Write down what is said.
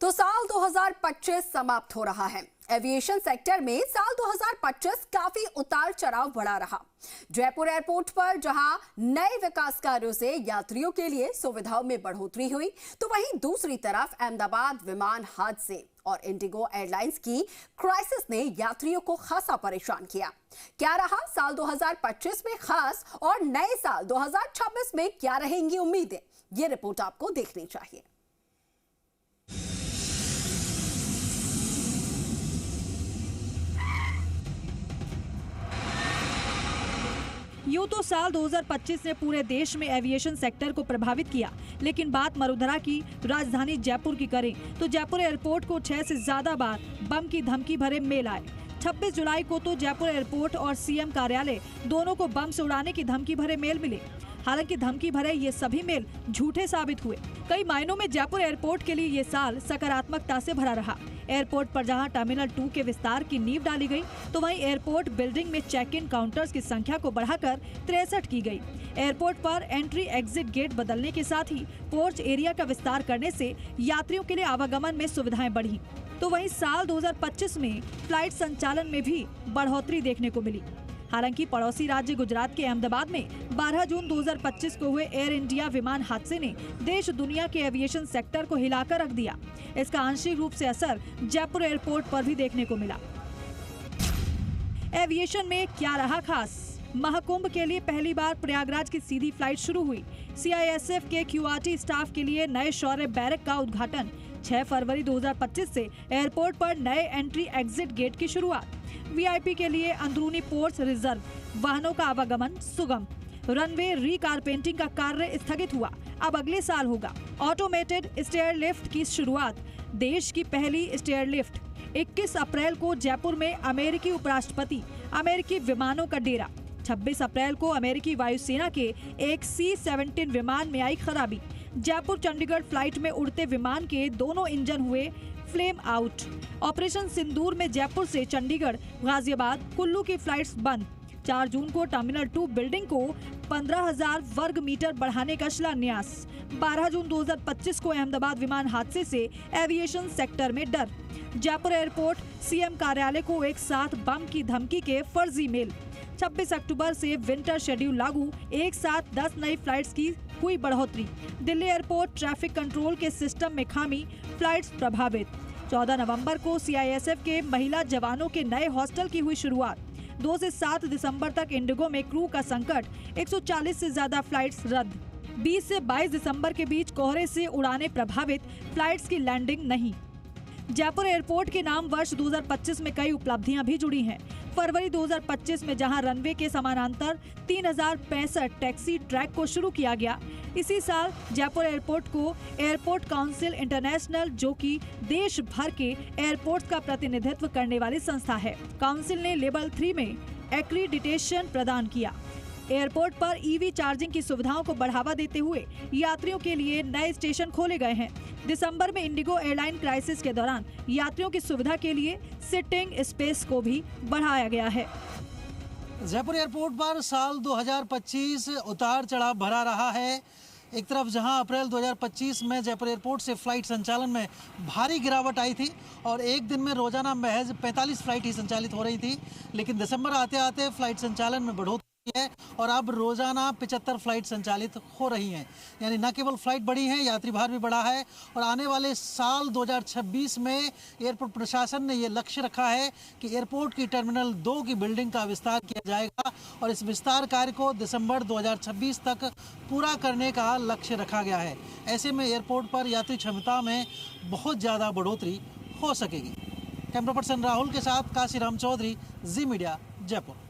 तो साल 2025 समाप्त हो रहा है। एविएशन सेक्टर में साल 2025 काफी उतार चढ़ाव बढ़ा रहा। जयपुर एयरपोर्ट पर जहां नए विकास कार्यों से यात्रियों के लिए सुविधाओं में बढ़ोतरी हुई, तो वहीं दूसरी तरफ अहमदाबाद विमान हादसे और इंडिगो एयरलाइंस की क्राइसिस ने यात्रियों को खासा परेशान किया। क्या रहा साल 2025 में खास और नए साल 2026 में क्या रहेंगी उम्मीदें, ये रिपोर्ट आपको देखनी चाहिए। यूं तो साल 2025 ने पूरे देश में एविएशन सेक्टर को प्रभावित किया, लेकिन बात मरुधरा की राजधानी जयपुर की करें तो जयपुर एयरपोर्ट को 6 से ज्यादा बार बम की धमकी भरे मेल आए। 26 जुलाई को तो जयपुर एयरपोर्ट और सीएम कार्यालय दोनों को बम से उड़ाने की धमकी भरे मेल मिले। हालांकि धमकी भरे ये सभी मेल झूठे साबित हुए। कई मायनों में जयपुर एयरपोर्ट के लिए ये साल सकारात्मकता से भरा रहा। एयरपोर्ट पर जहां टर्मिनल 2 के विस्तार की नींव डाली गई, तो वहीं एयरपोर्ट बिल्डिंग में चेक इन काउंटर्स की संख्या को बढ़ाकर 63 की गई। एयरपोर्ट पर एंट्री एग्जिट गेट बदलने के साथ ही पोर्च एरिया का विस्तार करने से यात्रियों के लिए आवागमन में सुविधाएं बढ़ी। तो वहीं साल 2025 में फ्लाइट संचालन में भी बढ़ोतरी देखने को मिली। हालांकि पड़ोसी राज्य गुजरात के अहमदाबाद में 12 जून 2025 को हुए एयर इंडिया विमान हादसे ने देश दुनिया के एविएशन सेक्टर को हिलाकर रख दिया। इसका आंशिक रूप से असर जयपुर एयरपोर्ट पर भी देखने को मिला। एविएशन में क्या रहा खास? महाकुंभ के लिए पहली बार प्रयागराज की सीधी फ्लाइट शुरू हुई। CISF के QRT स्टाफ के लिए नए शौर्य बैरक का उद्घाटन। 6 फरवरी 2025 से एयरपोर्ट पर नए एंट्री एग्जिट गेट की शुरुआत। VIP के लिए अंदरूनी पोर्ट्स रिजर्व, वाहनों का आवागमन सुगम। रनवे रीकारपेंटिंग का कार्य स्थगित हुआ, अब अगले साल होगा। ऑटोमेटेड स्टेयर लिफ्ट की शुरुआत। देश की पहली स्टेयर लिफ्ट। 21 अप्रैल को जयपुर में अमेरिकी उपराष्ट्रपति, अमेरिकी विमानों का डेरा। 26 अप्रैल को अमेरिकी वायुसेना के एक C-17 विमान में आई खराबी। जयपुर चंडीगढ़ फ्लाइट में उड़ते विमान के दोनों इंजन हुए फ्लेम आउट। ऑपरेशन सिंदूर में जयपुर से चंडीगढ़, गाजियाबाद, कुल्लू की फ्लाइट्स बंद। 4 जून को टर्मिनल 2 बिल्डिंग को 15,000 वर्ग मीटर बढ़ाने का शिलान्यास। 12 जून 2025 को अहमदाबाद विमान हादसे से एविएशन सेक्टर में डर। जयपुर एयरपोर्ट सीएम कार्यालय को एक साथ बम की धमकी के फर्जी मेल। 26 अक्टूबर से विंटर शेड्यूल लागू, एक साथ 10 नई फ्लाइट्स की हुई बढ़ोतरी। दिल्ली एयरपोर्ट ट्रैफिक कंट्रोल के सिस्टम में खामी, फ्लाइट्स प्रभावित। 14 नवंबर को CISF के महिला जवानों के नए हॉस्टल की हुई शुरुआत। 2 से 7 दिसंबर तक इंडिगो में क्रू का संकट, 140 से ज्यादा फ्लाइट्स रद्द। 20 से 22 दिसंबर के बीच कोहरे से उड़ानें प्रभावित, फ्लाइट्स की लैंडिंग नहीं। जयपुर एयरपोर्ट के नाम वर्ष 2025 में कई उपलब्धियां भी जुड़ी हैं। फरवरी 2025 में जहां रनवे के समानांतर 3065 टैक्सी ट्रैक को शुरू किया गया। इसी साल जयपुर एयरपोर्ट को एयरपोर्ट काउंसिल इंटरनेशनल, जो कि देश भर के एयरपोर्ट्स का प्रतिनिधित्व करने वाली संस्था है, काउंसिल ने लेवल 3 में एक्रीडिटेशन प्रदान किया। एयरपोर्ट पर EV चार्जिंग की सुविधाओं को बढ़ावा देते हुए यात्रियों के लिए नए स्टेशन खोले गए हैं। दिसंबर में इंडिगो एयरलाइन क्राइसिस के दौरान यात्रियों की सुविधा के लिए सिटिंग स्पेस को भी बढ़ाया गया है। जयपुर एयरपोर्ट पर साल 2025 उतार चढ़ाव भरा रहा है। एक तरफ जहां अप्रैल 2025 में जयपुर एयरपोर्ट से फ्लाइट संचालन में भारी गिरावट आई थी और एक दिन में रोजाना महज 45 फ्लाइट ही संचालित हो रही थी, लेकिन दिसंबर आते आते फ्लाइट संचालन में बढ़ोतरी है और अब रोजाना 75 फ्लाइट संचालित हो रही हैं। यानी न केवल फ्लाइट बढ़ी है, यात्री भार भी बढ़ा है। और आने वाले साल 2026 में एयरपोर्ट प्रशासन ने ये लक्ष्य रखा है कि एयरपोर्ट की टर्मिनल 2 की बिल्डिंग का विस्तार किया जाएगा और इस विस्तार कार्य को दिसंबर 2026 तक पूरा करने का लक्ष्य रखा गया है। ऐसे में एयरपोर्ट पर यात्री क्षमता में बहुत ज़्यादा बढ़ोतरी हो सकेगी। कैमरा पर्सन राहुल के साथ काशीराम चौधरी, जी मीडिया, जयपुर।